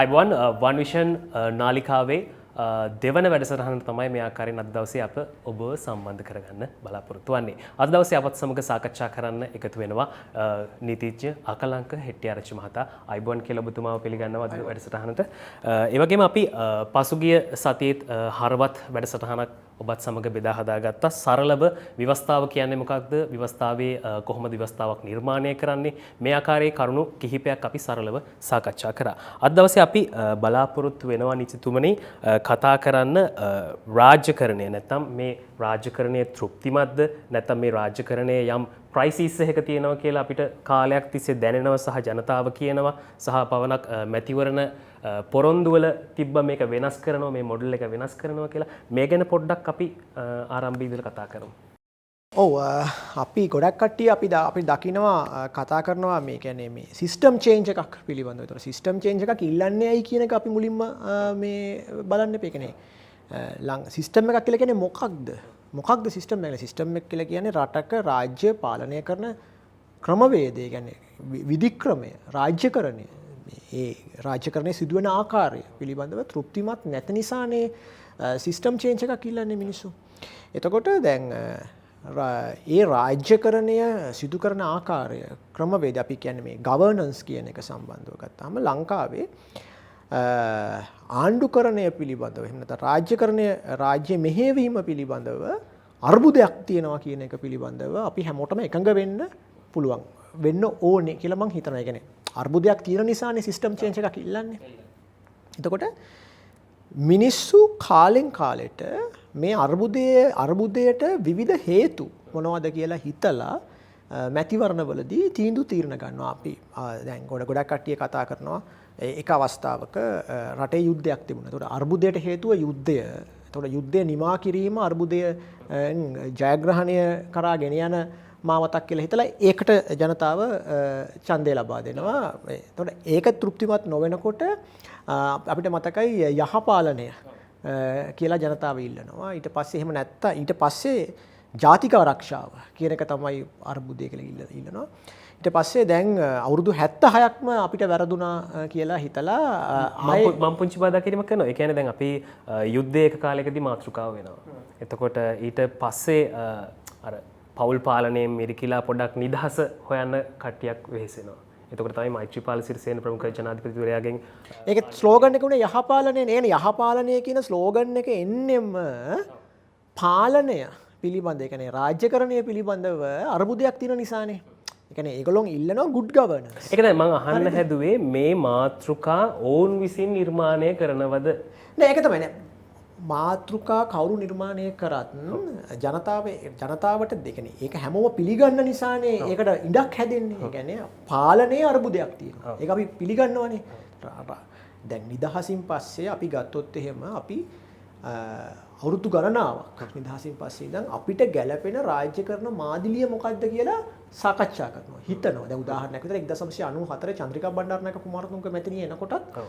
අයිබෝන් වන් විෂන් නාලිකාවේ දෙවන වැඩසටහන තමයි මේ ආකාරයෙන් අද දවසේ අප ඔබ සම්බන්ධ කරගන්න බලාපොරොත්තු වෙන්නේ. අද දවසේ අපත් සමග සාකච්ඡා කරන්න එකතු වෙනවා නීතිඥ අකලංක හෙට්ටිආරච්චි මහතා. අයිබෝන් කියලා ඔබතුමාව පිළිගන්නවා අද වැඩසටහනට. ඒ වගේම අපි පසුගිය සතියේත් හරවත් වැඩසටහනක් ඔබත් සමග බෙදා හදාගත්තා. සරලව ව්‍යවස්ථාව කියන්නේ මොකක්ද? ව්‍යවස්ථාවේ කොහොමද ව්‍යවස්ථාවක් නිර්මාණය කරන්නේ? මේ ආකාරයේ කරුණු කිහිපයක් අපි සරලව සාකච්ඡා කරා. අද දවසේ අපි බලාපොරොත්තු වෙනවා නිතිතුමනි කතා කරන්න රාජ්‍යකරණය නැත්නම් මේ රාජ්‍යකරණය තෘප්තිමත්ද නැත්නම් මේ රාජ්‍යකරණයේ යම් ක්‍රයිසිස් එකක තියෙනවා කියලා අපිට කාලයක් තිස්සේ දැනෙනවා සහ ජනතාව කියනවා සහ පවණක් මැතිවරණ පොරොන්දුවල තිබ්බ මේක වෙනස් කරනවා මේ මොඩල් එක වෙනස් කරනවා කියලා මේ ගැන පොඩ්ඩක් අපි ආරම්භයේදී කතා කරමු. ඔව් අපි ගොඩක් කට්ටිය අපි දකිනවා කතා කරනවා මේ කියන්නේ මේ සිස්ටම් චේන්ජ් එකක් පිළිබඳව. ඒතර සිස්ටම් චේන්ජ් එකක් ඉල්ලන්නේ ඇයි කියන එක අපි මුලින්ම මේ බලන්න එපේ කියන්නේ. සිස්ටම් එකක් කියලා කියන්නේ මොකක්ද? මොකක්ද සිස්ටම් එක? සිස්ටම් එක කියලා කියන්නේ රටක රාජ්‍ය පාලනය කරන ක්‍රමවේදය. කියන්නේ විධික්‍රමය, රාජ්‍යකරණය. ඒ රාජ්‍යකරණය සිදුවන ආකාරය පිළිබඳව තෘප්තිමත් නැති නිසානේ සිස්ටම් චේන්ජ් එකක් ඉල්ලන්නේ මිනිස්සු. එතකොට දැන් ඒ රාජ්‍යකරණය සිදු කරන ආකාරය ක්‍රමවේද අපි කියන්නේ මේ ගවර්නන්ස් කියන එක සම්බන්ධව ගත්තාම ලංකාවේ ආණ්ඩුකරණය පිළිබඳව එහෙම නැත්නම් රාජ්‍යකරණය රාජ්‍ය මෙහෙයවීම පිළිබඳව අර්බුදයක් තියෙනවා කියන එක පිළිබඳව අපි හැමෝටම එකඟ වෙන්න පුළුවන් වෙන්න ඕනේ කියලා මම හිතනවා. ඒ කියන්නේ අර්බුදයක් තියෙන නිසානේ සිස්ටම් චේන්ජ් එකක් ඉල්ලන්නේ. එතකොට මිනිස්සු කාලෙන් කාලෙට මේ අර්බුදයට විවිධ හේතු මොනවද කියලා හිතලා මැතිවරණවලදී තීරණ ගන්නවා. අපි දැන් ගොඩක් කට්ටිය කතා කරනවා එක අවස්ථාවක රටේ යුද්ධයක් තිබුණා. ඒතකොට අර්බුදයට හේතුව යුද්ධය. ඒතකොට යුද්ධය නිමා කිරීම අර්බුදය ජයග්‍රහණය කරා ගෙන යන මාවතක් කියලා හිතලා ඒකට ජනතාව ඡන්දය ලබා දෙනවා. ඒතකොට ඒක තෘප්තිමත් නොවෙනකොට අපිට මතකයි යහපාලනය කියලා ජනතාව ඉල්ලනවා. ඊට පස්සේ එහෙම නැත්තා ඊට පස්සේ ජාතික ආරක්ෂාව කියන එක තමයි අර්බුදය කියලා ඉල්ලනවා. ඊට පස්සේ දැන් අවුරුදු 76ක්ම අපිට වැරදුනා කියලා හිතලා මම පුංචි බාධා කිරීමක් කරනවා. ඒ කියන්නේ දැන් අපි යුද්ධයක කාලයකදී මාතෘකාව වෙනවා. එතකොට ඊට පස්සේ අර පෞල් පාලනයෙන් මිරිකිලා පොඩක් නිදහස හොයන්න කට්ටියක් වෙහෙසෙනවා. එතකොට තමයි මෛත්‍රීපාල සිරිසේන ප්‍රමුඛ ජනාධිපතිවරයාගෙන් ඒක ස්ලෝගන් එක උනේ යහපාලනය නේ. යහපාලනය කියන ස්ලෝගන් එක එන්නෙම පාලනය පිළිබඳ ඒ කියන්නේ රාජ්‍යකරණය පිළිබඳව අර්බුදයක් තියෙන නිසානේ. ඒ කියන්නේ ඒගොල්ලෝ ඉල්ලනවා good governance. ඒක දැන් මම අහන්න හැදුවේ මේ මාතෘකා ඕන් විසින් නිර්මාණය කරනවද? නෑ ඒක තමයි නෑ. මාතෘකා කවුරු නිර්මාණය කරත් ජනතාවට දෙකනේ. ඒක හැමෝම පිළිගන්න නිසානේ ඒකට ඉඩක් හැදෙන්නේ. ඒ කියන්නේ පාලනයේ අර්බුදයක් තියෙනවා. ඒක අපි පිළිගන්නවනේ. දැන් නිදහසින් පස්සේ අපි ගත්තොත් එහෙම අපි අවුරුදු ගණනාවක් නිදහසින් පස්සේ ඉඳන් අපිට ගැළපෙන රාජ්‍ය කරන මාදිලිය මොකක්ද කියලා සාකච්ඡා කරනවා. හිතනවා. දැන් උදාහරණයක් විදිහට 1994 චන්ද්‍රිකා බණ්ඩාරනායක කුමාරතුංග මැතිණිය එනකොටත්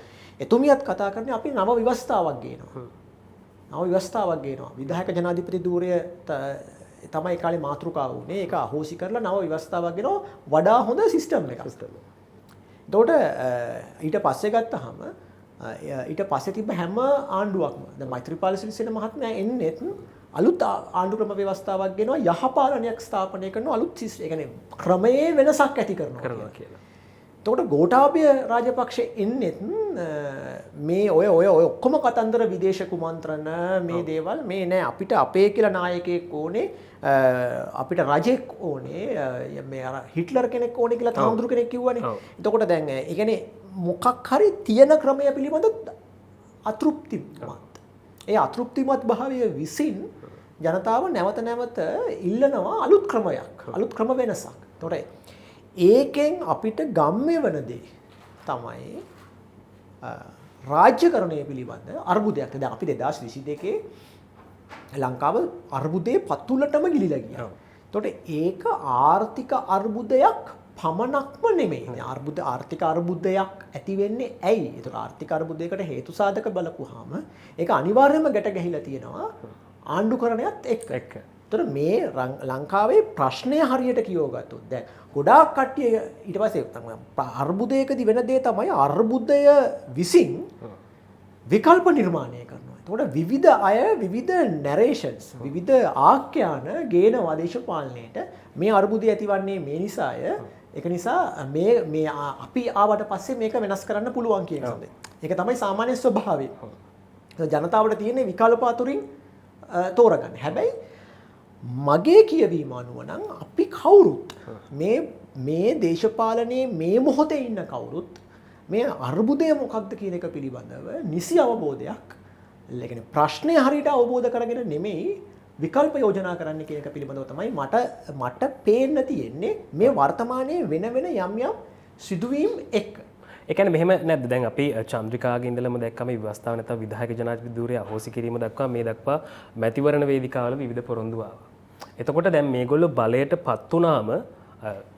එතුමියත් කතා කරන්නේ අපි නව ව්‍යවස්ථාවක් ගේනවා. නව ව්‍යවස්ථාවක් ගේනවා. විධායක ජනාධිපති ධූරය තමයි ඒ කාලේ මාතෘකාව වුණේ. ඒක අහෝසි කරලා නව ව්‍යවස්ථාවක් ගෙනවා වඩා හොඳ සිස්ටම් එකක්. එතකොට ඊට පස්සේ ගත්තාම ඊට පස්සේ තිබ්බ හැම ආණ්ඩුවක්ම දැන් මෛත්‍රීපාල සිරිසේන මහත්මයා එන්නේත් අලුත් ආණ්ඩු ක්‍රම ව්‍යවස්ථාවක් ගෙනවා යහපාලනයක් ස්ථාපනය කරනවා අලුත් ඒ කියන්නේ ක්‍රමයේ වෙනසක් ඇති කරනවා කියලා. එතකොට ගෝඨාභය රාජපක්ෂ එන්නේත් මේ ඔය ඔක්කොම කතන්දර විදේශ කුමන්ත්‍රණ මේ දේවල් මේ නෑ අපිට අපේ කියලා නායකයෙක් ඕනේ අපිට රජෙක් ඕනේ මේ අර හිට්ලර් කෙනෙක් ඕනේ කියලා තාමුදුරු කෙනෙක් කිව්වනේ. එතකොට දැන් ඒ කියන්නේ මොකක් හරි තියෙන ක්‍රමය පිළිබඳ අතෘප්තිමත්. ඒ අතෘප්තිමත් භාවය විසින් ජනතාව නැවත නැවත ඉල්ලනවා අලුත් ක්‍රමයක්, අලුත් ක්‍රම වෙනසක්. එතකොට ඒකෙන් අපිට ගම්ම්‍ය වන දේ තමයි රාජ්‍යකරණය පිළිබඳ අර්බුදයක්. දැන් අපි 2022 ලංකාව අර්බුදයේ පතුලටම ගිලිලා ගියා. එතකොට ඒක ආර්ථික අර්බුදයක් පමණක්ම නෙමෙයි. ආර්ථික අර්බුදයක් ඇති වෙන්නේ ඇයි? ඒතර ආර්ථික අර්බුදයකට හේතු සාධක බලපුවාම ඒක අනිවාර්යයෙන්ම ගැට ගැහිලා තියෙනවා ආණ්ඩුකරණයත් එක්ක. තොර මේ ලංකාවේ ප්‍රශ්නය හරියට කියෝගත්තොත් දැන් ගොඩාක් කට්ටිය ඊට පස්සේ අර්බුදයකදී වෙන දේ තමයි අර්බුදය විසින් විකල්ප නිර්මාණය කරනවා. එතකොට විවිධ අය විවිධ නැරේෂන්ස් විවිධ ආඛ්‍යාන ගේනවා දේශපාලනයට මේ අර්බුදය ඇතිවන්නේ මේ නිසාය. ඒක නිසා මේ අපි ආවට පස්සේ මේක වෙනස් කරන්න පුළුවන් කියන එක. ඒක තමයි සාමාන්‍ය ස්වභාවය. ජනතාවට තියෙන විකල්ප අතුරින් තෝරගන්න. හැබැයි මගේ කියවීම අනුව නම් අපි කවුරුත් මේ දේශපාලනයේ මේ මොහොතේ ඉන්න කවුරුත් මේ අර්බුදය මොකක්ද කියන එක පිළිබඳව නිසි අවබෝධයක් ලැබෙන ප්‍රශ්නය හරියට අවබෝධ කරගෙන නෙමෙයි විකල්ප යෝජනා කරන්න කියන එක පිළිබඳව තමයි මට පේන්න තියෙන්නේ මේ වර්තමානයේ වෙන යම් සිදුවීම් එක්ක. ඒ කියන්නේ මෙහෙම නැද්ද දැන් අපි චන්ද්‍රිකාගේ ඉඳලම දැක්කම ව්‍යවස්ථාව නැත්නම් විධායක ජනාධිපති ධූරය අහෝසි කිරීම දක්වා මේ දක්වා මැතිවරණ වේදිකාවල විවිධ පොරොන්දු ආවා. එතකොට දැන් මේගොල්ලෝ බලයට පත් වුණාම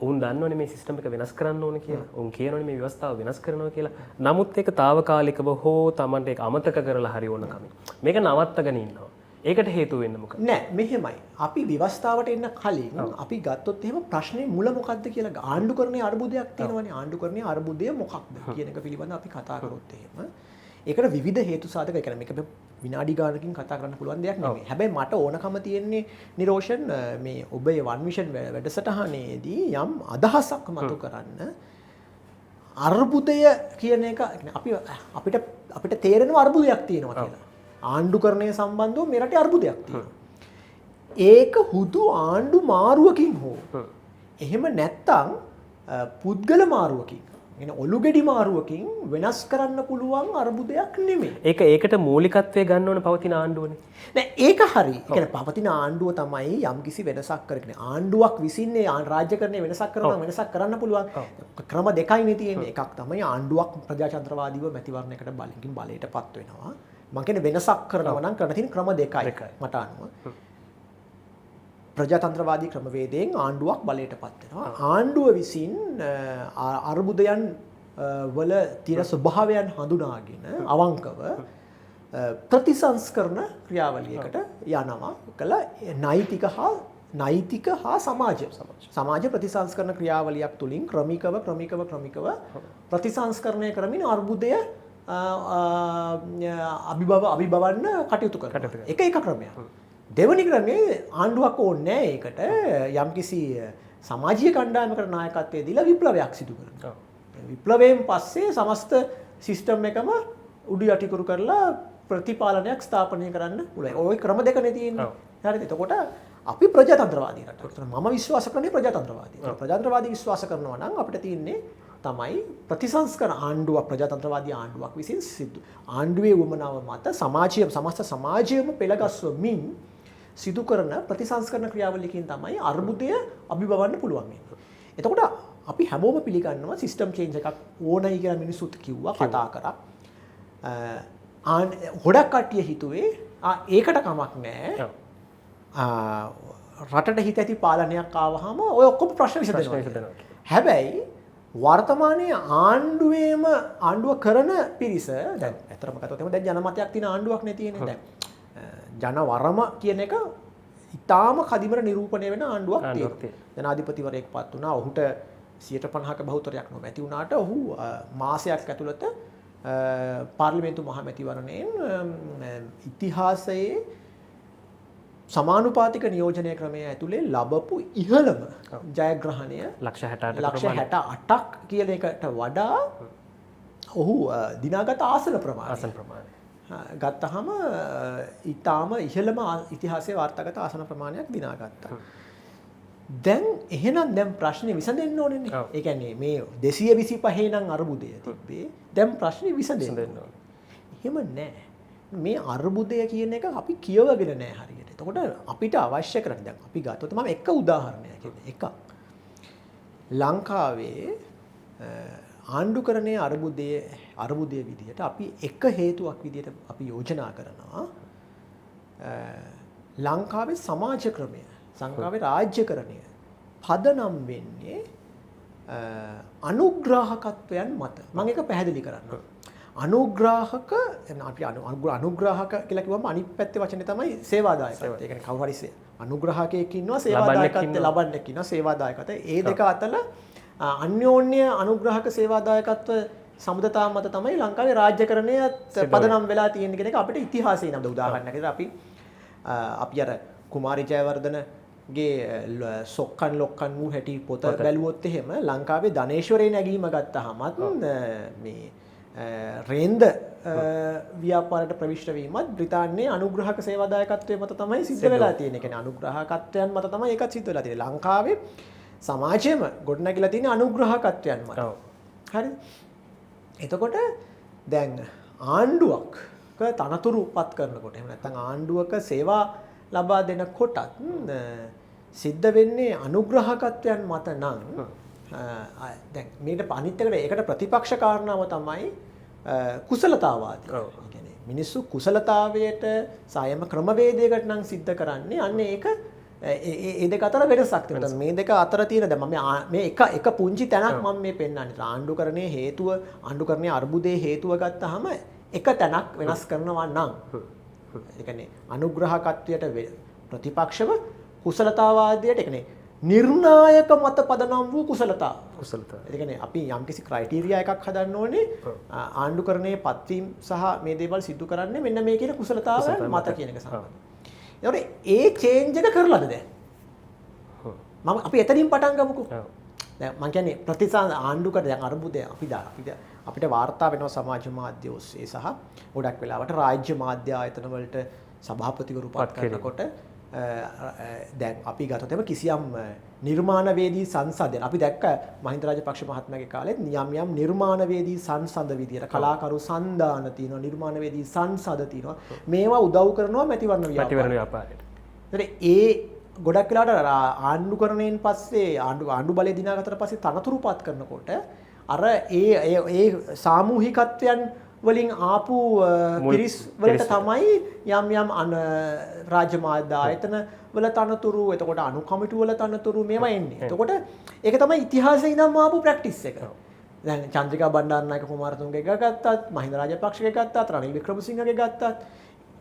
උන් දන්නවනේ මේ සිස්ටම් එක වෙනස් කරන්න ඕනේ කියලා. උන් කියනවනේ මේ ව්‍යවස්ථාව වෙනස් කරනවා කියලා. නමුත් ඒක తాවකාලිකව හෝ Tamanට ඒක අමතක කරලා හරි ඕන කම. මේක නවත්තගෙන ඉන්නවා. ඒකට හේතුව වෙන්න මොකක්ද? නෑ මෙහෙමයි. අපි ව්‍යවස්ථාවට එන්න කලින් අපි ගත්තොත් එහෙම ප්‍රශ්නේ මුල මොකක්ද කියලා ආණ්ඩුකරණයේ අර්බුදයක් තියෙනවනේ. ආණ්ඩුකරණයේ අර්බුදය මොකක්ද කියන එක පිළිබඳව අපි කතා කරොත් එහෙම ඒකට විවිධ හේතු සාධක ඒ කියන්නේ මේක විනාඩි ගානකින් කතා කරන්න පුළුවන් දෙයක් නෙමෙයි. හැබැයි මට ඕනකම තියෙන්නේ නිරෝෂන් මේ ඔබේ වන් විෂන් වැඩසටහනේදී යම් අදහසක් මතු කරන්න අර්බුදය කියන එක අපිට තේරෙනවා අර්බුදයක් තියෙනවා කියලා. ආණ්ඩුකරණය සම්බන්ධව මේ රටේ අර්බුදයක් තියෙනවා. ඒක හුදු ආණ්ඩු මාරුවකින් හෝ එහෙම නැත්තම් පුද්ගල මාරුවකින් එන ඔලුගෙඩි මාරුවකින් වෙනස් කරන්න පුළුවන් අර්බුදයක් නෙමෙයි. ඒකට මූලිකත්වය ගන්න ඕන පවතින ආණ්ඩුවනේ. නෑ ඒක හරි. ඒ කියන්නේ පවතින ආණ්ඩුව තමයි යම්කිසි වෙනසක් කරගෙන ආණ්ඩුවක් විසින්නේ රාජ්‍යකරණයේ වෙනසක් කරනවා වෙනසක් කරන්න පුළුවන්. ක්‍රම දෙකයිනේ තියෙන්නේ. එකක් තමයි ආණ්ඩුවක් ප්‍රජාතන්ත්‍රවාදීව මැතිවරණයකට බලයටපත් වෙනවා. මං කියන්නේ වෙනසක් කරනවා නම් කරන්න තියෙන ක්‍රම දෙකයි මට අනුව. ප්‍රජාතන්ත්‍රවාදී ක්‍රමවේදයෙන් ආණ්ඩුවක් බලයටපත් වෙනවා. ආණ්ඩුව විසින් අර්බුදයන් වල තියෙන ස්වභාවයන් හඳුනාගෙන අවංකව ප්‍රතිසංස්කරණ ක්‍රියාවලියකට යනවා. කළ නෛතික හා සමාජ ප්‍රතිසංස්කරණ ක්‍රියාවලියක් තුලින් ක්‍රමිකව ප්‍රතිසංස්කරණය කරමින් අර්බුදය අභිබවන්න කටයුතු කරනවා. එක ක්‍රමයක්. දෙවනි ක්‍රමයේ ආණ්ඩුවක් ඕනේ නැහැ ඒකට යම්කිසි සමාජීය කණ්ඩායමකට නායකත්වයේ දීලා විප්ලවයක් සිදු කරනවා. විප්ලවයෙන් පස්සේ සමස්ත සිස්ටම් එකම උඩු යටිකුරු කරලා ප්‍රතිපාලනයක් ස්ථාපනය කරන්න පුළුවන්. ওই ක්‍රම දෙකනේ තියෙන්නේ. හරිද? එතකොට අපි ප්‍රජාතන්ත්‍රවාදී රටක්. මම විශ්වාස කරන්නේ ප්‍රජාතන්ත්‍රවාදී. ප්‍රජාතන්ත්‍රවාදී විශ්වාස කරනවා නම් අපිට තියෙන්නේ තමයි ප්‍රතිසංස්කරණ ආණ්ඩුවක් ප්‍රජාතන්ත්‍රවාදී ආණ්ඩුවක් විසින් සිදු ආණ්ඩුවේ වමනාව මත සමස්ත සමාජයම පෙළගස්වමින් සිදු කරන ප්‍රතිසංස්කරණ ක්‍රියාවලියකින් තමයි අර්බුදය අභිබවන්න පුළුවන් වෙන්නේ. එතකොට අපි හැමෝම පිළිගන්නවා සිස්ටම් චේන්ජ් එකක් ඕනයි කියලා මිනිස්සුත් කිව්වා කතා කරා. ගොඩක් කට්ටිය හිතුවේ ඒකට කමක් නැහැ. රටට හිත ඇති පාලනයක් ආවහම ඔය ඔක්කොම ප්‍රශ්න විසඳෙනවා. හැබැයි වර්තමානයේ ආණ්ඩුව කරන පිරිස දැන් ඇත්තටම කතාවතම දැන් ජනමතයක් තියෙන ආණ්ඩුවක් නේ තියෙන්නේ දැන්. ජනවරම කියන එක ඉතාම කදිමර නිරූපණය වෙන ආණ්ඩුවක් තියෙනවා. ජනාධිපතිවරයෙක් පත් වුණා. ඔහුට 50%ක බහුතරයක් නොමැති වුණාට ඔහු මාසයක් ඇතුළත පාර්ලිමේන්තු මහමැතිවරණයෙන් ඉතිහාසයේ සමානුපාතික නියෝජනය ක්‍රමය ඇතුලේ ලැබපු ඉහළම ජයග්‍රහණය ලක්ෂ 68ක් කියන එකට වඩා ඔහු දිනාගත ආසන ප්‍රමාණය ගත්තහම ඊටාම ඉහළම ඉතිහාසයේ වාර්තාගත ආසන ප්‍රමාණයක් දිනාගත්තා. දැන් එහෙනම් දැන් ප්‍රශ්නේ විසඳෙන්න ඕනේනේ. ඒ කියන්නේ මේ 225 නම් අර්බුදය තිබ්බේ. දැන් ප්‍රශ්නේ විසඳෙන්න ඕනේ. එහෙම නැහැ. මේ අර්බුදය කියන එක අපි කියවගෙන නැහැ හරියට. එතකොට අපිට අවශ්‍ය කරන්නේ දැන් අපි ගත්තොත් මම එක උදාහරණයක් කියන්නේ. එකක් ලංකාවේ ආණ්ඩුකරණයේ අර්බුදයේ විදිහට අපි එක හේතුවක් විදිහට අපි යෝජනා කරනවා ලංකාවේ සමාජ ක්‍රමය සංකාවේ රාජ්‍යකරණය පදනම් වෙන්නේ අනුග්‍රාහකත්වයන් මත. මම ඒක පැහැදිලි කරන්නම්. අනුග්‍රාහක අපි අනුග්‍රාහක කියලා කිව්වම අනිත් පැත්තේ වචනේ තමයි සේවාදායකත්වය. ඒ කියන්නේ කවුරු හරි අනුග්‍රහකයෙක් ඉන්නවා සේවාදායකත්වය ලබන්නෙක් ඉන්නවා සේවාදායකත්වය. ඒ දෙක අතර අන්‍යෝන්‍ය අනුග්‍රහක සේවාදායකත්ව සමුදතා මත තමයි ලංකාවේ රාජ්‍යකරණය පදනම් වෙලා තියෙන කියන එක අපිට ඉතිහාසයේ නම් උදාහරණයක් අපි අර කුමාරි ජයවර්ධනගේ සොක්කන් ලොක්කන් වූ හැටි පොත බැලුවොත් එහෙම ලංකාවේ ධනේශ්වරේ නැගීම ගත්තහමත් මේ රේන්ද ව්‍යාපාරයට ප්‍රවිෂ්ඨ වීමත් බ්‍රිතාන්‍යයේ අනුග්‍රහක සේවාදායකත්වයේ මත තමයි සිද්ධ වෙලා තියෙන්නේ. ඒ කියන්නේ අනුග්‍රහකත්වයන් මත තමයි ඒකත් සිද්ධ වෙලා තියෙන්නේ. ලංකාවේ සමාජයේම ගොඩනැගිලා තියෙන අනුග්‍රහකත්වයන් මත. හරිද? එතකොට දැන් ආණ්ඩුවක තනතුරු පත් කරනකොට එහෙම නැත්නම් ආණ්ඩුවක සේවා ලබා දෙනකොටත් සිද්ධ වෙන්නේ අනුග්‍රහකත්වයන් මත නම් දැන් මේකට අනිත් එකට ඒකට ප්‍රතිපක්ෂ කාරණාව තමයි කුසලතාවාදී. ඒ කියන්නේ මිනිස්සු කුසලතාවයට සායම ක්‍රමවේදයකට නම් සිද්ධ කරන්නේ අන්න ඒක ඒ දෙක අතර වෙනසක් තියෙනවා. මේ දෙක අතර තියෙන දැන් මම මේ එක පුංචි තැනක් මම මේ පෙන්නන්නේ. ආණ්ඩුකරණයේ හේතුව ආණ්ඩුකරණයේ අර්බුදයේ හේතුව ගත්තාම එක තැනක් වෙනස් කරනවා නම් ඒ කියන්නේ අනුග්‍රහකත්වයට ප්‍රතිපක්ෂව කුසලතාවාදයට ඒ කියන්නේ නිර්ණායක මත පදනම් වූ කුසලතා. ඒ කියන්නේ අපි යම්කිසි ක්‍රයිටීරියා එකක් හදන්න ඕනේ ආණ්ඩුකරණයේ පත්වීම සහ මේ දේවල් සිදු කරන්නේ මෙන්න මේ කියන කුසලතාවයන් මත කියන එක සම්බන්ධයි. ඒකට ඒ චේන්ජ් එක කරලාද දැන්? මම අපි එතනින් පටන් ගමුකෝ. දැන් මම කියන්නේ ප්‍රතිසං ආණ්ඩුකට දැන් අර්බුදය අපිට වාර්තා වෙනවා සමාජ මාධ්‍ය ඔස්සේ සහ ගොඩක් වෙලාවට රාජ්‍ය මාධ්‍ය ආයතන වලට සභාපතිවරු පත් කරනකොට දැන් අපි ගත්තොත් එම කිසියම් නිර්මාණවේදී සංසදයන් අපි දැක්ක මහින්ද රාජපක්ෂ මහත්මයාගේ කාලෙත් යම් නිර්මාණවේදී සංසද විදියට කලාකරු සන්දාන තියෙනවා නිර්මාණවේදී සංසද තියෙනවා මේවා උදව් කරනවා මැතිවරණ ව්‍යාපාරයට. ඒ ගොඩක් වෙලාවට ආණ්ඩුකරණයෙන් පස්සේ ආණ්ඩු බලය දිනාගත්තට පස්සේ තනතුරුපත් කරනකොට අර ඒ සාමූහිකත්වයන් වලින් ආපු පිරිස් වලට තමයි යම් රාජ්‍ය මාධ්‍ය ආයතන වල තනතුරු එතකොට අනු කමිටු වල තනතුරු මේවා එන්නේ. එතකොට ඒක තමයි ඉතිහාසයේ ඉඳන්ම ආපු ප්‍රැක්ටිස් එක. දැන් චන්ද්‍රිකා බණ්ඩාරනායක කුමාරතුංගගේ ගත්තත් මහින්ද රාජපක්ෂගේ ගත්තත් රනිල් වික්‍රමසිංහගේ ගත්තත්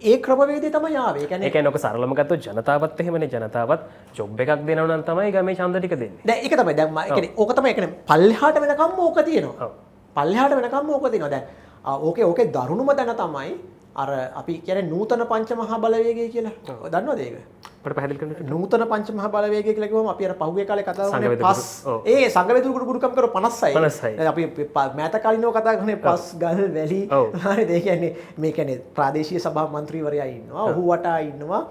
ඒ ක්‍රමවේදය තමයි ආවේ. ඒ කියන්නේ ඔක සරලම ගත්තොත් ජනතාවත් එහෙමනේ ජනතාවත් ජොබ් එකක් දෙනවා නම් තමයි ගමේ ඡන්ද ටික දෙන්නේ. දැන් ඒක තමයි දැන් ඒ කියන්නේ ඕක තමයි ඒ කියන්නේ පල්ලෙහාට වෙනකම්ම ඕක තියෙනවා. පල්ලෙහාට වෙනකම්ම ඕක තියෙනවා. දැන් ඕකේ දරුණුම තැන තමයි අර අපි කියන්නේ නූතන පංච මහා බලවේගය කියලා. දන්නවද ඒක? අපිට පැහැදිලි කරන්න. නූතන පංච මහා බලවේගය කියලා කිව්වම අපි අර පහුගිය කාලේ කතා කරන්නේ පස් සංගවේදු ගුරුකම් කරව 56යි. අපි මෑත කාලිනව කතා කරන්නේ පස් ගල් වැලි. හරිද? ඒ කියන්නේ මේ කියන්නේ ප්‍රාදේශීය සභා මන්ත්‍රීවරයා ඉන්නවා. ඔහු වටා ඉන්නවා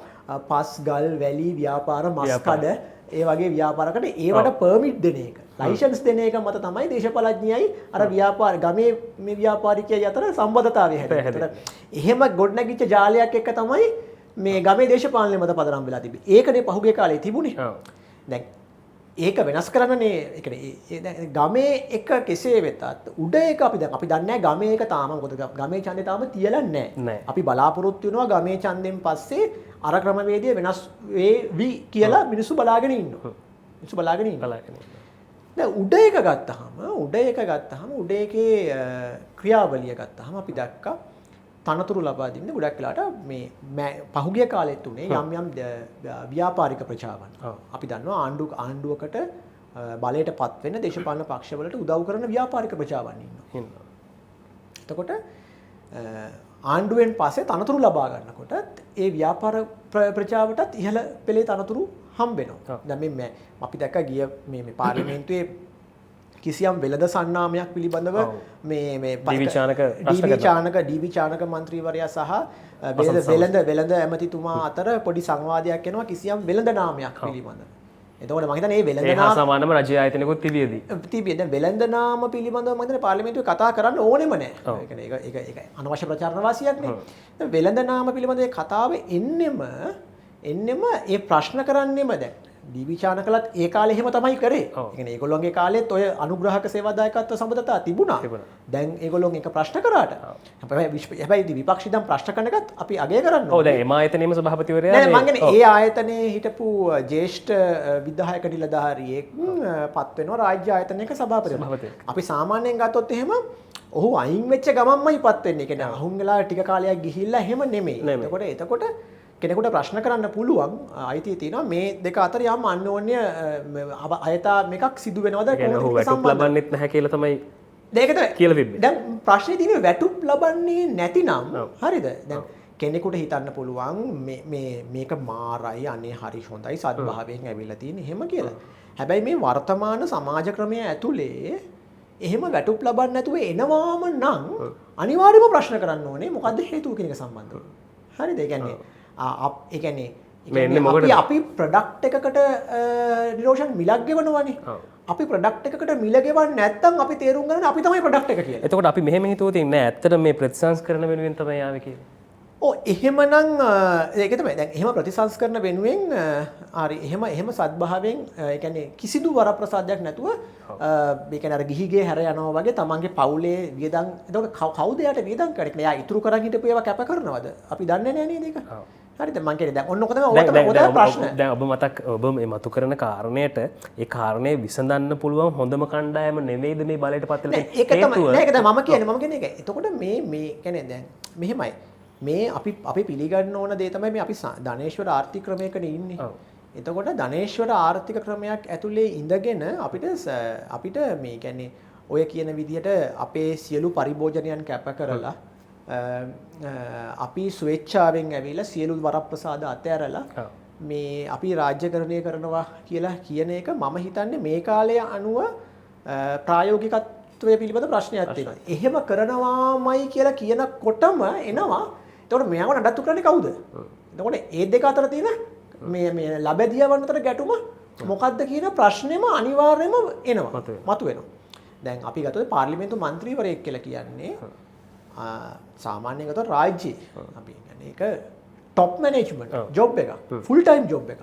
පස් ගල් වැලි ව්‍යාපාර මස්කඩ ඒ වගේ ව්‍යාපාරකට ඒවට පර්මිට් දෙන එක. ලයිසන්ස් දෙන එක මත තමයි දේශපාලඥයයි අර ව්‍යාපාර ගමේ මේ ව්‍යාපාරිකයයි අතර සම්බන්ධතාවය හැදෙන්නේ. එහෙම ගොඩනැගිච්ච ජාලයක් එක්ක තමයි මේ ගමේ දේශපාලනය මත පදනම් වෙලා තිබෙන්නේ. ඒකනේ පහුගිය කාලේ තිබුණේ. දැන් ඒක වෙනස් කරන්නනේ ඒ කියන්නේ ගමේ එක කෙසේ වෙතත් උඩ එක අපි දන්නේ ගමේ එක තාම මොකද ගමේ ඡන්දේ තාම තියලා නැහැ. අපි බලාපොරොත්තු වෙනවා ගමේ ඡන්දෙන් පස්සේ අර ක්‍රමවේදය වෙනස් වේවි කියලා මිනිස්සු බලාගෙන ඉන්නවා. දැන් උඩ එක ගත්තාම උඩ එකේ ක්‍රියාවලිය ගත්තාම අපි දැක්කා තනතුරු ලබා දෙන්නේ ගොඩක් වෙලාට මේ පහුගිය කාලෙත් උනේ යම් ව්‍යාපාරික ප්‍රජාවන්. අපි දන්නවා ආණ්ඩුවකට බලයට පත් වෙන දේශපාලන පක්ෂවලට උදව් කරන ව්‍යාපාරික ප්‍රජාවන් ඉන්නවා. එතකොට ආණ්ඩුවෙන් පස්සේ තනතුරු ලබා ගන්නකොට ඒ ව්‍යාපාර ප්‍රජාවටත් ඉහළ පෙළේ තනතුරු හම්බ වෙනවා. දැන් මේ අපි දැක්ක ගිය මේ පාර්ලිමේන්තුවේ කිසියම් වෙළඳ සන්නාමයක් පිළිබඳව මේ ඩීවී චානක මන්ත්‍රීවරයා සහ වෙළඳ ඇමතිතුමා අතර පොඩි සංවාදයක් එනවා කිසියම් වෙළඳ නාමයක් පිළිබඳව. එතකොට මම හිතන්නේ මේ වෙළඳ නාම සමානම රජය ආයතනකුත් තිබියදී. දැන් වෙළඳ නාම පිළිබඳව මම හිතන්නේ පාර්ලිමේන්තුවේ කතා කරන්න ඕනෙම නැහැ. ඒ කියන්නේ ඒක අනවශ්‍ය ප්‍රචාරණ වාසියක් නේ. දැන් වෙළඳ නාම පිළිබඳව කතාව එන්නෙම ඒ ප්‍රශ්න කරන්නෙම දැන් ඩීවී චානකලත් ඒ කාලේ එහෙම තමයි කරේ. ඒ කියන්නේ ඒගොල්ලෝගේ කාලෙත් ඔය අනුග්‍රහක සේවාදායකත්ව සම්බන්ධතා තිබුණා. දැන් ඒගොල්ලෝ එක ප්‍රශ්න කරාට හැබැයි විපක්ෂී දැන් ප්‍රශ්න කරන එකත් අපි අගය කරනවා. ඔව් දැන් එම ආයතනයේම සභාපතිවරයා නෑ මම කියන්නේ ඒ ආයතනයේ හිටපු ජ්‍යෙෂ්ඨ විධායක නිලධාරියෙක් පත් වෙනවා රාජ්‍ය ආයතනයක සභාපතිවරයා. අපි සාමාන්‍යයෙන් ගත්තොත් එහෙම ඔහු අයින් වෙච්ච ගමන්මයි පත් වෙන්නේ. ඒ කියන්නේ අහුන් වෙලා ටික කාලයක් ගිහිල්ලා එහෙම නෙමෙයි. එතකොට කෙනෙකුට ප්‍රශ්න කරන්න පුළුවන් අයිතිය තියෙනවා මේ දෙක අතර යම් අන්‍යෝන්‍ය අයතා මේකක් සිදු වෙනවද වැටුප් ලබන්නෙත් නැහැ කියලා තමයි දෙකද කියලා තිබ්බේ. දැන් ප්‍රශ්නේ තියෙන්නේ වැටුප් ලබන්නේ නැතිනම් හරිද? දැන් කෙනෙකුට හිතන්න පුළුවන් මේක මාරයි අනේ හරි හොඳයි සද්භාවයෙන් ඇවිල්ලා තියෙන එහෙම කියලා. හැබැයි මේ වර්තමාන සමාජ ක්‍රමය ඇතුලේ එහෙම වැටුප් ලබන්න නැතුව එනවාම නම් අනිවාර්යයෙන්ම ප්‍රශ්න කරන්න ඕනේ මොකද්ද හේතුව කියන එක සම්බන්ධව. හරිද? ඒ කියන්නේ අපි ප්‍රොඩක්ට් එකකට නිරෝෂන් මිලක් ගෙවනවනේ. අපි ප්‍රොඩක්ට් එකකට මිල ගෙවන්නේ නැත්නම් අපි තේරුම් ගන්න අපි තමයි ප්‍රොඩක්ට් එක කියලා. එතකොට අපි මෙහෙම හිතුවොත් නෑ ඇත්තට මේ ප්‍රතිසංස්කරණ වෙනුවෙන් තමයි ආවේ කියලා. එහෙමනම් ඒක තමයි. දැන් එහෙම ප්‍රතිසංස්කරණ වෙනුවෙන් හරි එහෙම සද්භාවයෙන් ඒ කියන්නේ කිසිදු වරප්‍රසාදයක් නැතුව මේ කියන්නේ අර ගිහිගේ හැර යනවා වගේ තමන්ගේ පවුලේ වියදම් එතකොට කවුද යාට වියදම් කරන්නේ? එයා ඉතුරු කරන් හිටපු ඒවා කැප කරනවද? අපි දන්නේ නැහැ නේද ඒක? හරිද? මං කියන්නේ දැන් ඔන්නක තමයි ඔය ප්‍රශ්න. දැන් ඔබ මේ මතු කරන කාරණයට ඒ කාරණේ විසඳන්න පුළුවන් හොඳම කණ්ඩායම නෙවෙයිද මේ බලයට පත් වෙලා තියෙන්නේ? ඒක තමයි. නෑ ඒක තමයි මම කියන්නේ ඒක. එතකොට මේ කියන්නේ දැන් මෙහෙමයි. මේ අපි පිළිගන්න ඕන දේ තමයි මේ අපි ධනේශ්වර ආර්ථික ක්‍රමයකනේ ඉන්නේ. එතකොට ධනේශ්වර ආර්ථික ක්‍රමයක් ඇතුලේ ඉඳගෙන අපිට මේ කියන්නේ ඔය කියන විදිහට අපේ සියලු පරිභෝජනයන් කැප කරලා අපි ස්වේච්ඡාවෙන් ඇවිල්ලා සියලු වරප්‍රසාද අතහැරලා මේ අපි රාජ්‍යකරණය කරනවා කියලා කියන එක මම හිතන්නේ මේ කාලය අනුව ප්‍රායෝගිකත්වය පිළිබඳ ප්‍රශ්නයක් තියෙනවා. එහෙම කරනවාමයි කියලා කියනකොටම එනවා. එතකොට මෙයාව නඩත්තු කරන්නේ කවුද? එතකොට ඒ දෙක අතර තියෙන මේ ලැබෙදියවන් අතර ගැටුම මොකද්ද කියන ප්‍රශ්නේම අනිවාර්යයෙන්ම එනවා. මතුවෙනවා. දැන් අපි ගත්තොත් පාර්ලිමේන්තු මන්ත්‍රීවරයෙක් කියලා කියන්නේ සාමාන්‍යයෙන් ගත්තොත් රාජ්‍යයේ අපි කියන්නේ ඒක টপ මැනේජ්මන්ට් ජොබ් එක ෆුල් ටයිම් ජොබ් එක.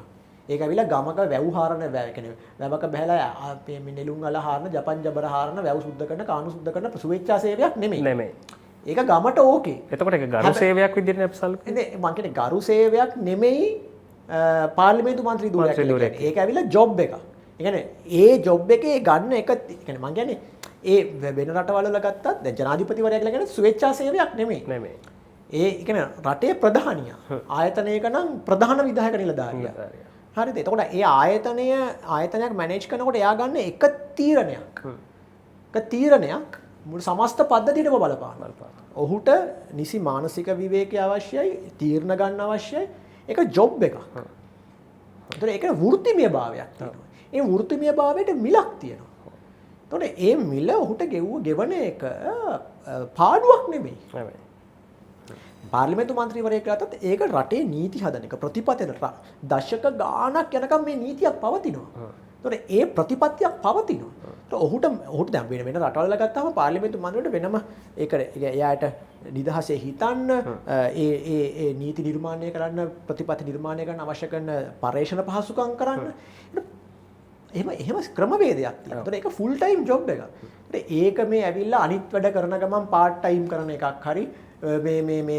ඒක ඇවිල්ලා ගමක වැව් හාරන වැවක බහැලා මේ නෙළුම් අල හාරන ජපන් ජබර හාරන වැව් සුද්ධ කරන කාණු සුද්ධ කරන ස්වේච්ඡා සේවයක් නෙමෙයි. ඒක ගමට ඕකේ. එතකොට ඒක ගරු සේවයක් විදිහට අපි සල්කන්නේ. මම කියන්නේ ගරු සේවයක් නෙමෙයි පාර්ලිමේන්තු මන්ත්‍රී ධුරයක් කියන්නේ. ඒක ඇවිල්ලා ජොබ් එක. ඒ කියන්නේ ඒ ජොබ් එකේ ගන්න එක කියන්නේ මම කියන්නේ ඒ වෙන රටවල් වල ගත්තත් දැන් ජනාධිපතිවරයා කියලා කියන්නේ ස්වේච්ඡා සේවයක් නෙමෙයි. ඒ කියන්නේ රටේ ප්‍රධානියා. ආයතනයක නම් ප්‍රධාන විධායක නිලධාරියා. හරිද? එතකොට ඒ ආයතනයක් මැනේජ් කරනකොට එයා ගන්න එක තීරණයක්. මුළු සමස්ත පද්ධතියටම බලපාන. ඔහුට නිසි මානසික විවේකය අවශ්‍යයි, තීරණ ගන්න අවශ්‍යයි. ඒක ජොබ් එකක්. ඒතර ඒක වෘත්තිමය භාවයක් තියෙනවා. ඒ වෘත්තිමය භාවයට මිලක් තියෙනවා. එතකොට ඒ මිල ඔහුට ගෙවන එක පාඩුවක් නෙමෙයි. පාර්ලිමේන්තු මන්ත්‍රීවරයෙක් ගත්තත් ඒක රටේ නීති හදන එක ප්‍රතිපත්තිය දශක ගාණක් යනකම් මේ නීතියක් පවතිනවා. එතකොට ඒ ප්‍රතිපත්තියක් පවතිනවා. ඔහුට දැන් වෙන රටවල් වල ගත්තාම පාර්ලිමේන්තු මන්ත්‍රීවරට වෙනම ඒක එයාට නිදහසේ හිතන්න ඒ නීති නිර්මාණය කරන්න ප්‍රතිපත්ති නිර්මාණය කරන්න අවශ්‍ය කරන පර්යේෂණ පහසුකම් කරන්න එහෙම ක්‍රමවේදයක් තියෙනවා. ඒතකොට ඒක ෆුල් ටයිම් ජොබ් එකක්. ඒක මේ ඇවිල්ලා අනිත් වැඩ කරන ගමන් පාර්ට් ටයිම් කරන එකක් හරි මේ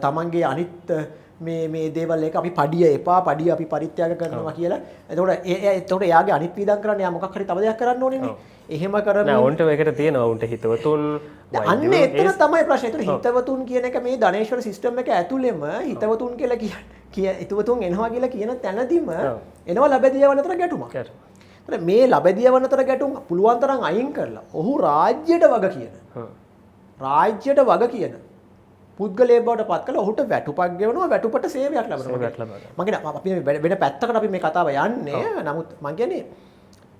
තමන්ගේ අනිත් මේ දේවල් එක අපි පඩිය එපා පඩිය අපි පරිත්‍යාග කරනවා කියලා. එතකොට එයාගේ අනිත් වියදම් කරන්න එයා මොකක් හරි තව දෙයක් කරන්න ඕනේනේ. එහෙම කරමින් නෑ උන්ට ඒකට තියෙනවා උන්ට හිතවතුන් අන්න එතන තමයි ප්‍රශ්නේ. ඒතර හිතවතුන් කියන එක මේ ධනේශ්වර සිස්ටම් එක ඇතුළෙම හිතවතුන් කියලා හිතවතුන් එනවා කියලා කියන තැනදීම එනවා ලැබෙදියවන් අතර ගැටුමක්. මේ ලැබෙදියවන් අතර ගැටුම් පුළුවන් තරම් අයින් කරලා ඔහු රාජ්‍යයට වග කියන පුද්ගලයෙක් බවට පත් කළා ඔහුට වැටුපක් ගෙවනවා වැටුපට සේවයක් ලැබෙනවා. මම කියන්නේ අපි වෙන පැත්තකට අපි මේ කතාව යන්නේ. නමුත් මම කියන්නේ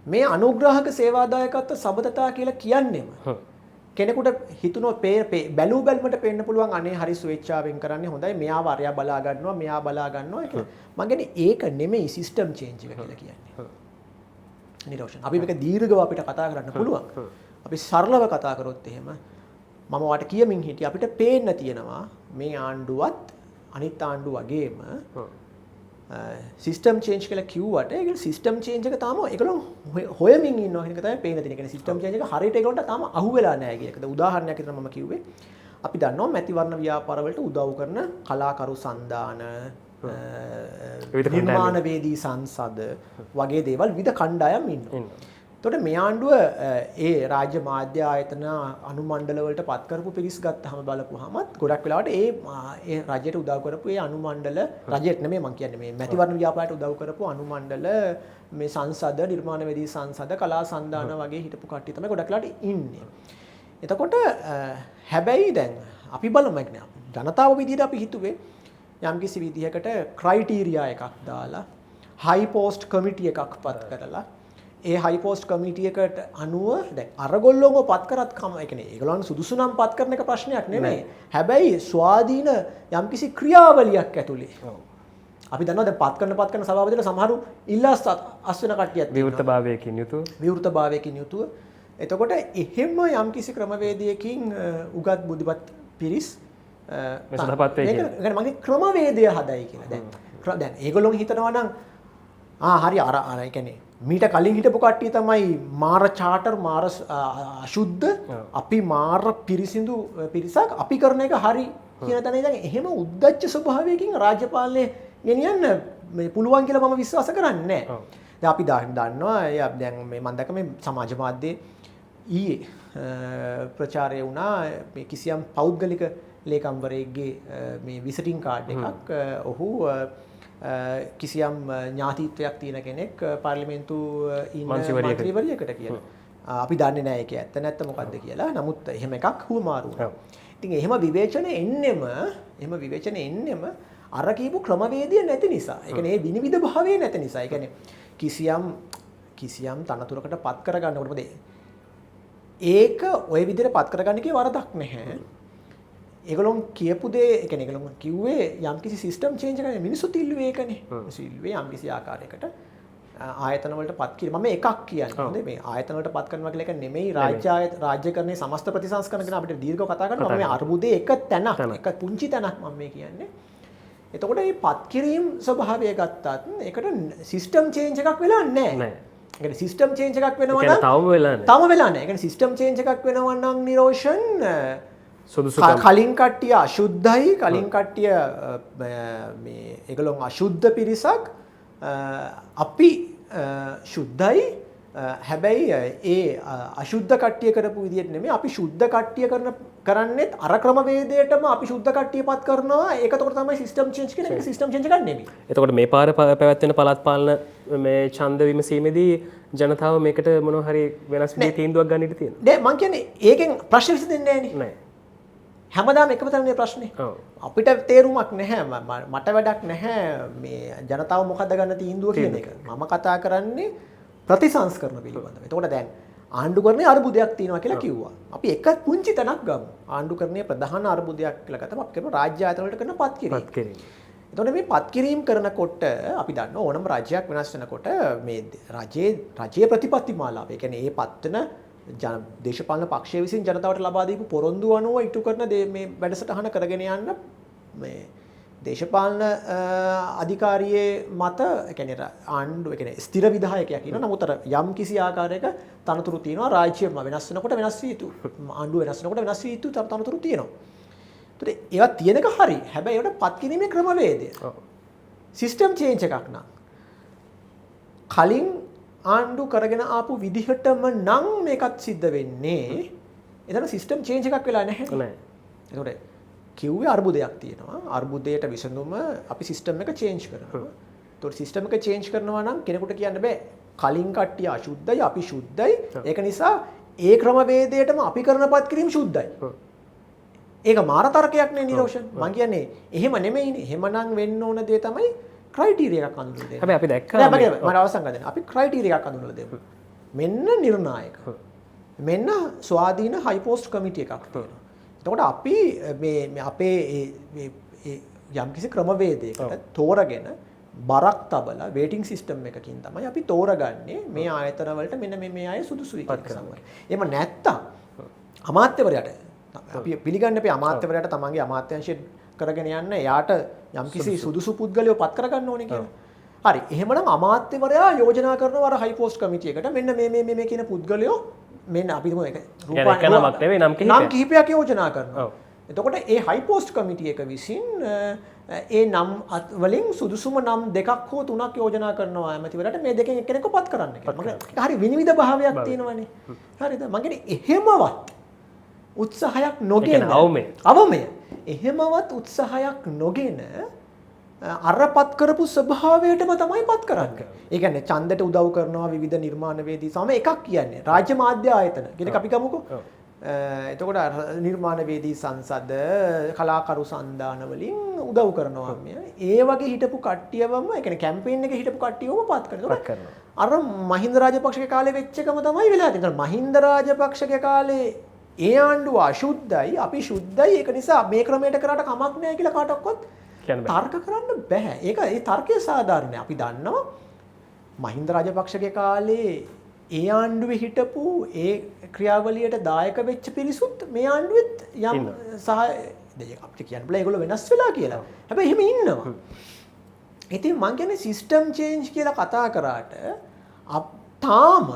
මේ අනුග්‍රාහක සේවාදායකත්ව සබඳතා කියලා කියන්නේම කෙනෙකුට හිතුනොත් බැලූ බැලමට පේන්න පුළුවන් අනේ හරි ස්වේච්ඡාවෙන් කරන්නේ හොඳයි මෙයාව අරයා බලා ගන්නවා මෙයා බලා ගන්නවා කියලා. මම කියන්නේ ඒක නෙමෙයි සිස්ටම් චේන්ජ් එක කියලා කියන්නේ. නිරෝෂන් අපි මේක දීර්ඝව අපිට කතා කරන්න පුළුවන්. අපි සරලව කතා කරොත් එහෙම මම වාට කියමින් හිටිය අපිට පේන්න තියෙනවා මේ ආණ්ඩුවත් අනිත් ආණ්ඩු වගේම සිස්ටම් චේන්ජ් කියලා කිව්වට ඒක සිස්ටම් චේන්ජ් එක තාම ඒගොල්ලෝ හොයමින් ඉන්නවා කියන එක තමයි පේන්න තියෙන්නේ. කියන්නේ සිස්ටම් චේන්ජ් එක හරියට ඒගොල්ලන්ට තාම අහුවෙලා නැහැ කියන එකද. උදාහරණයක් විතර මම කිව්වේ අපි දන්නවා මැතිවරණ ව්‍යාපාර වලට උදව් කරන කලාකරු සන්දාන නිර්මාණවේදී සංසද වගේ දේවල් විවිධ කණ්ඩායම් ඉන්නවා. එතකොට මේ ආණ්ඩුව ඒ රාජ්‍ය මාධ්‍ය ආයතන අනුමණ්ඩල වලට පත් කරපු පිරිස් ගත්තාම බලපුවාමත් ගොඩක් වෙලාවට ඒ රජයට උදව් කරපු ඒ අනුමණ්ඩල රජයට නෙමෙයි මම කියන්නේ මේ මැතිවරණ ව්‍යාපාරයට උදව් කරපු අනුමණ්ඩල මේ සංසද නිර්මාණවේදී සංසද කලා සන්ධාන වගේ හිටපු කට්ටිය තමයි ගොඩක් වෙලාවට ඉන්නේ. එතකොට හැබැයි දැන් අපි බලමු ජනතාව විදිහට අපි හිතුවේ යම්කිසි විදිහකට ක්‍රයිටීරියා එකක් දාලා හයි පෝස්ට් කමිටි එකක් පත් කරලා ඒ හයි පෝස්ට් කමිටි එකට අනුව දැන් අරගොල්ලෝම පත් කරත් කම ඒ කියන්නේ ඒගොල්ලන් සුදුසු නම් පත් කරන එක ප්‍රශ්නයක් නෙමෙයි. හැබැයි ස්වාධීන යම්කිසි ක්‍රියාවලියක් ඇතුලේ. අපි දන්නවා දැන් පත් කරන සභාපතිලා සමහරු ඉල්ලාස් අස් වෙන කට්ටියක් විවෘතභාවයකින් යුතුව විවෘතභාවයකින් යුතුව. එතකොට එහෙම යම්කිසි ක්‍රමවේදයකින් උගත් බුද්ධිපත් පිරිස් මේ සඳහපත් වෙයි කියලා. ඒ කියන්නේ මගේ ක්‍රමවේදය හදයි කියලා. දැන් ඒගොල්ලෝ හිතනවා නම් හරි අර ඒ කියන්නේ මීට කලින් හිටපු කට්ටිය තමයි මාර චාටර් මාර අශුද්ධ අපි මාර පිරිසිදු පිරිසක් අපි කරන එක හරි කියන තැන ඉඳන් එහෙම උද්දච්ච ස්වභාවයකින් රාජ්‍ය පාලනය ගෙනියන්න මේ පුළුවන් කියලා මම විශ්වාස කරන්නේ නැහැ. දැන් අපි දන්නවා දැන් මේ මම දැක්ක මේ සමාජ මාධ්‍යයේ ඊයේ ප්‍රචාරය වුණා මේ කිසියම් පෞද්ගලික ලේකම්වරයෙක්ගේ මේ විසිටින් කාඩ් එකක් ඔහු කිසියම් ඥාතිත්වයක් තියෙන කෙනෙක් පාර්ලිමේන්තු ඉන්න මන්ත්‍රීවරියකට කියලා. අපි දන්නේ නැහැ ඒක ඇත්ත නැත්ත මොකද්ද කියලා. නමුත් එහෙම එකක් හුවමාරු වුණා. ඉතින් එහෙම විවේචන එන්නෙම අර කියපු ක්‍රමවේදය නැති නිසා. ඒ කියන්නේ මේ විනිවිද භාවය නැති නිසා. ඒ කියන්නේ කිසියම් තනතුරකට පත් කරගන්නකොට මොකද ඒක ওই විදිහට පත් කරගන්න කේ වරදක් නැහැ. ඒගොල්ලෝ කියපු දේ ඒ කියන්නේ ඒගොල්ලෝ කිව්වේ යම්කිසි සිස්ටම් චේන්ජ් එකක් මිනිස්සුත් ඉල්ලුවේ ඒකනේ. මිනිස්සු ඉල්ලුවේ යම්කිසි ආකාරයකට ආයතන වලට පත් කිරීම. මම එකක් කියන්නේ. හොඳේ මේ ආයතන වලට පත් කරනවා කියලා එක නෙමෙයි රාජ්‍යකරණයේ සමස්ත ප්‍රතිසංස්කරණ ගැන අපිට දීර්ඝව කතා කරනවා. මේ අර්බුදයේ එක තැනක් එක පුංචි තැනක් මම මේ කියන්නේ. එතකොට මේ පත් කිරීම ස්වභාවය ගත්තත් ඒකට සිස්ටම් චේන්ජ් එකක් වෙලා නැහැ. ඒ කියන්නේ සිස්ටම් චේන්ජ් එකක් වෙනවා නම් තවම වෙලා නැහැ. ඒ කියන්නේ සිස්ටම් චේන්ජ් එකක් වෙනවා නම් නිරෝෂන් කලින් කට්ටිය අශුද්ධයි කලින් කට්ටිය මේ ඒගොල්ලෝ අශුද්ධ පිරිසක් අපි ශුද්ධයි හැබැයි ඒ අශුද්ධ කට්ටිය කරපු විදිහට නෙමෙයි අපි ශුද්ධ කට්ටිය කරන්නේත් අර ක්‍රමවේදයටම අපි ශුද්ධ කට්ටිය පත් කරනවා ඒක එතකොට තමයි සිස්ටම් චේන්ජ් කියන එක සිස්ටම් චේන්ජ් එකක් නෙමෙයි. එතකොට මේ පාර පැවැත්වෙන පළාත් පාලන මේ ඡන්ද විමසීමේදී ජනතාව මේකට මොනවා හරි වෙනස් විදිහේ තීන්දුවක් ගන්න ඉඩ තියෙනවා. නෑ මං කියන්නේ ඒකෙන් ප්‍රශ්න විසඳෙන්නේ නෑනේ. නෑ. හැමදාම එකම තැනනේ ප්‍රශ්නේ. අපිට තේරුමක් නැහැ මට වැඩක් නැහැ මේ ජනතාව මොකද්ද ගන්න තීන්දුව කියන එක. මම කතා කරන්නේ ප්‍රතිසංස්කරණ පිළිබඳව. එතකොට දැන් ආණ්ඩුකරණයේ අර්බුදයක් තියෙනවා කියලා කිව්වා. අපි එක පුංචි තැනක් ගමු. ආණ්ඩුකරණයේ ප්‍රධාන අර්බුදයක් කියලා ගත්තම අපි කරන රාජ්‍ය ආයතන වලට කරන පත් කිරීම. එතකොට මේ පත් කිරීම කරනකොට අපි දන්නවා ඕනම රාජ්‍යයක් වෙනස් වෙනකොට මේ රජයේ ප්‍රතිපත්ති මාලාව. ඒ කියන්නේ ඒ පත්වන දේශපාලන පක්ෂය විසින් ජනතාවට ලබා දීපු පොරොන්දු අනුව ඉටු කරන මේ වැඩසටහන කරගෙන යන්න මේ දේශපාලන අධිකාරියේ මත ඒ කියන්නේ ආණ්ඩුව ඒ කියන්නේ ස්ථිර විධායකයෙක් ඉන්නවා. නමුත් අර යම් කිසි ආකාරයක තනතුරු තියෙනවා රාජ්‍යය වෙනස් වෙනකොට වෙනස් වී යුතු ආණ්ඩුව වෙනස් වෙනකොට වෙනස් වී යුතු තනතුරු තියෙනවා. ඒත් ඒවා තියෙනක හරි. හැබැයි ඒකට පත් කිරීමේ ක්‍රමවේදය. සිස්ටම් චේන්ජ් එකක් නම් කලින් ආණ්ඩු කරගෙන ආපු විදිහටම නම් මේකත් සිද්ධ වෙන්නේ. එතන සිස්ටම් චේන්ජ් එකක් වෙලා නැහැ. නෑ. ඒතකොට කිව්වේ අර්බුදයක් තියෙනවා. අර්බුදයට විසඳුම අපි සිස්ටම් එක චේන්ජ් කරනවා. ඒතකොට සිස්ටම් එක චේන්ජ් කරනවා නම් කෙනෙකුට කියන්න බෑ කලින් කට්ටිය අශුද්ධයි අපි ශුද්ධයි. ඒක නිසා ඒ ක්‍රමවේදයටම අපි කරනපත් කිරීම ශුද්ධයි. ඒක මාර තර්කයක් නේ නිරෝෂන්. මම කියන්නේ එහෙම නෙමෙයිනේ. එහෙමනම් වෙන්න ඕන දේ තමයි ක්‍රයිටීරියා එකක් අඳුනලා දෙන්න. හැබැයි අපි දැක්කා මම අවසන් කරන්න. අපි ක්‍රයිටීරියා එකක් අඳුනලා දෙමු. මෙන්න නිර්ණායක. මෙන්න ස්වාධීන හයි පෝස්ට් කමිටි එකක් තියෙනවා. එතකොට අපි මේ අපේ යම්කිසි ක්‍රමවේදයකට තෝරගෙන බරක් තබලා වේටිංగ్ සිස්ටම් එකකින් තමයි අපි තෝරගන්නේ මේ ආයතන වලට මෙන්න මේ අය සුදුසුයි කියලා සමහර. එහෙම නැත්තම් අමාත්‍යවරයාට අපි පිළිගන්නේ අපේ අමාත්‍යවරයාට තමන්ගේ අමාත්‍යාංශය කරගෙන යන්න එයාට යම්කිසි සුදුසු පුද්ගලයෝ පත් කරගන්න ඕනේ කියලා. හරි. එහෙමනම් අමාත්‍යවරයා යෝජනා කරනවා අර හයි පෝස්ට් කමිටි එකට මෙන්න මේ කියන පුද්ගලයෝ මෙන්න අපි තුමු එක රූපාන්තරයක් නෙවෙයි නම් කිහිපයක් යෝජනා කරනවා. එතකොට ඒ හයි පෝස්ට් කමිටි එක විසින් ඒ නම් වලින් සුදුසුම නම් දෙකක් හෝ තුනක් යෝජනා කරනවා ඇමතිවරට මේ දෙකෙන් එක්කෙනෙක්ව පත් කරන්න කියලා. මම හරි විනිවිද භාවයක් තියෙනවනේ. හරිද? මම කියන්නේ එහෙමවත් උත්සාහයක් නොගෙන අවමය. එහෙමවත් උත්සාහයක් නොගෙන අර පත් කරපු ස්වභාවයටම තමයි පත් කරන්නේ. ඒ කියන්නේ ඡන්දයට උදව් කරනවා විවිධ නිර්මාණවේදී සම එකක් කියන්නේ රාජ්‍ය මාධ්‍ය ආයතන. කියන අපි ගමුකෝ. එතකොට නිර්මාණවේදී සංසද කලාකරු සන්ධාන වලින් උදව් කරනවා ඒ වගේ හිටපු කට්ටියවම ඒ කියන්නේ කැම්පේන් එකේ හිටපු කට්ටියවම පත් කරනවා. අර මහින්ද රාජපක්ෂගේ කාලේ වෙච්ච එකම තමයි වෙලා තියෙන්නේ. මහින්ද රාජපක්ෂගේ කාලේ ඒ ආණ්ඩුව අශුද්ධයි අපි ශුද්ධයි ඒක නිසා මේ ක්‍රමයට කරාට කමක් නැහැ කියලා කාටවත් තර්ක කරන්න බෑ. ඒක ඒ තර්කය සාධාරණයි. අපි දන්නවා මහින්ද රාජපක්ෂගේ කාලේ ඒ ආණ්ඩුවේ හිටපු ඒ ක්‍රියාවලියට දායක වෙච්ච පිරිසුත් මේ ආණ්ඩුවෙත් යම් සහ අපිට කියන්න බෑ ඒගොල්ලෝ වෙනස් වෙලා කියලා. හැබැයි එහෙම ඉන්නවා. ඉතින් මං කියන්නේ සිස්ටම් චේන්ජ් කියලා කතා කරාට තාම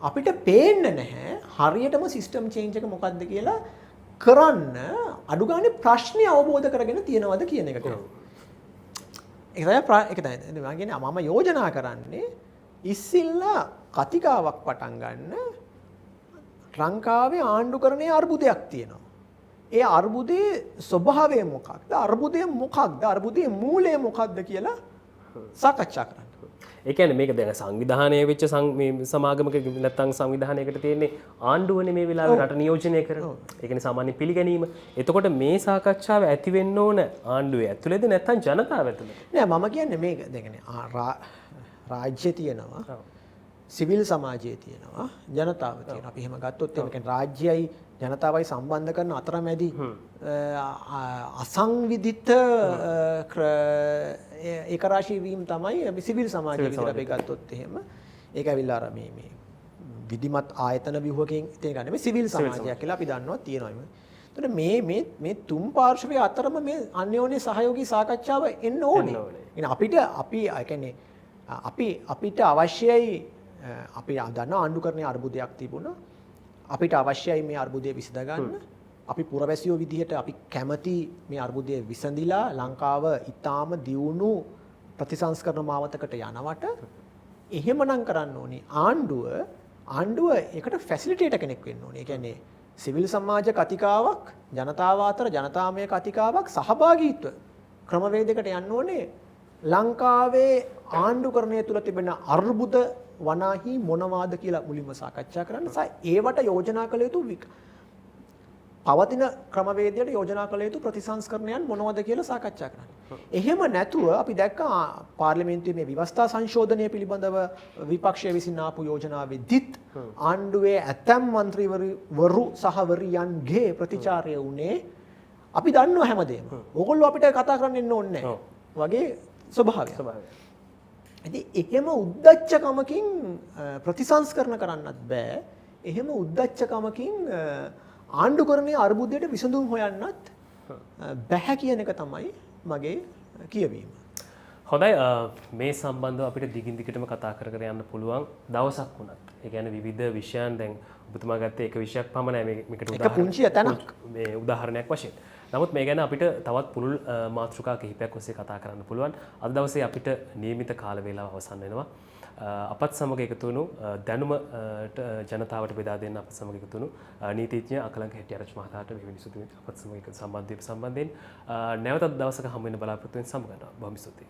අපිට පේන්නේ නැහැ හරියටම සිස්ටම් චේන්ජ් එක මොකක්ද කියලා කරන්න අඩු ගානේ ප්‍රශ්නේ අවබෝධ කරගෙන තියනවද කියන එකට. ඒක තමයි මම කියන්නේ මම යෝජනා කරන්නේ ඉස්සිල්ලා කතිකාවක් පටන් ගන්න ලංකාවේ ආණ්ඩුකරණයේ අර්බුදයක් තියෙනවා. ඒ අර්බුදයේ ස්වභාවය මොකක්ද? අර්බුදය මොකක්ද? අර්බුදයේ මූලය මොකක්ද කියලා සාකච්ඡා කරන්න. ඒ කියන්නේ මේක දැන් සංවිධානයේ වෙච්ච සමාගමක නැත්නම් සංවිධානයකට තියෙන්නේ ආණ්ඩුවනේ මේ වෙලාවේ රට නියෝජනය කරනවා. ඒ කියන්නේ සාමාන්‍ය පිළිගැනීම. එතකොට මේ සාකච්ඡාව ඇති වෙන්න ඕන ආණ්ඩුවේ ඇතුළේද නැත්නම් ජනතාව ඇතුළේද? නෑ මම කියන්නේ මේක දැන් රාජ්‍ය තියෙනවා. සිවිල් සමාජයේ තියෙනවා ජනතාව තියෙනවා. අපි එහෙම ගත්තොත් එහෙම කියන්නේ රාජ්‍යයයි ජනතාවයි සම්බන්ධ කරන අතරමැදි අසංවිධිත ඒකරාශී වීම තමයි අපි සිවිල් සමාජය විදිහට අපි ගත්තොත් එහෙම. ඒක ඇවිල්ලා අර මේ විධිමත් ආයතන ව්‍යුහකින් තියෙන ගන්නේ මේ සිවිල් සමාජයක් කියලා අපි දන්නවා තියෙනවා. එතකොට මේ තුන් පාර්ශවයේ අතරම මේ අන්‍යෝන්‍ය සහයෝගී සාකච්ඡාව එන්න ඕනේ. අපිට අවශ්‍යයි අපි දන්න ආණ්ඩුකරණයේ අර්බුදයක් තිබුණා. අපිට අවශ්‍යයි මේ අර්බුදය විසඳ ගන්න. අපි පුරවැසියෝ විදිහට අපි කැමති මේ අර්බුදය විසඳිලා ලංකාව ඊටාම දියුණු ප්‍රතිසංස්කරණ මාවතකට යනවට එහෙමනම් කරන්න ඕනේ ආණ්ඩුව ඒකට ෆැසිලිටේටර් කෙනෙක් වෙන්න ඕනේ. ඒ කියන්නේ සිවිල් සමාජ කතිකාවක් ජනතාව අතර ජනතාමය කතිකාවක් සහභාගීත්ව ක්‍රමවේදයකට යන්න ඕනේ. ලංකාවේ ආණ්ඩුකරණය තුල තිබෙන අර්බුද වනාහි මොනවාද කියලා මුලින්ම සාකච්ඡා කරන්න සහ ඒවට යෝජනා කළ යුතු පවතින ක්‍රමවේදයට යෝජනා කළ යුතු ප්‍රතිසංස්කරණයන් මොනවද කියලා සාකච්ඡා කරන්න. එහෙම නැතුව අපි දැක්කා පාර්ලිමේන්තුවේ මේ ව්‍යවස්ථා සංශෝධනය පිළිබඳව විපක්ෂය විසින් ආපු යෝජනාවෙදිත් ආණ්ඩුවේ ඇතැම් മന്ത്രിවරු සහ වරියන්ගේ ප්‍රතිචාරය උනේ අපි දන්නවා හැමදේම. ඕගොල්ලෝ අපිට කතා කරන්න එන්න ඕනේ නැහැ. වගේ ස්වභාවයක්. ඉතින් එහෙම උද්දච්චකමකින් ප්‍රතිසංස්කරණ කරන්නත් බෑ. එහෙම උද්දච්චකමකින් ආණ්ඩුකරණයේ අර්බුදයට විසඳුම් හොයන්නත් බැහැ කියන එක තමයි මගේ කියවීම. හොඳයි මේ සම්බන්ධව අපිට දිගින් දිගටම කතා කර කර යන්න පුළුවන් දවසක් වුණත්. ඒ කියන්නේ විවිධ විෂයන් දැන් ඔබතුමා ගත්තේ එක විෂයක් පමණයි මේකට මේ උදාහරණයක් වශයෙන්. නමුත් මේ ගැන අපිට තවත් පුළුල් මාතෘකා කිහිපයක් ඔස්සේ කතා කරන්න පුළුවන්. අද දවසේ අපිට නියමිත කාල වේලාව අවසන් වෙනවා. අපත් සමග එකතු වුණු දැනුමට ජනතාවට බෙදා දෙන්න අපත් සමග එකතු වුණු නීතිඥ අකලංක හෙට්ටිආරච්චි මහතාට මේ මිනිසුතු අපත් සමග සම්බන්ධයෙන් නැවතත් දවසක හමු වෙන බලාපොරොත්තු වෙන සමග ගන්නවා. බොහොම ස්තුතියි.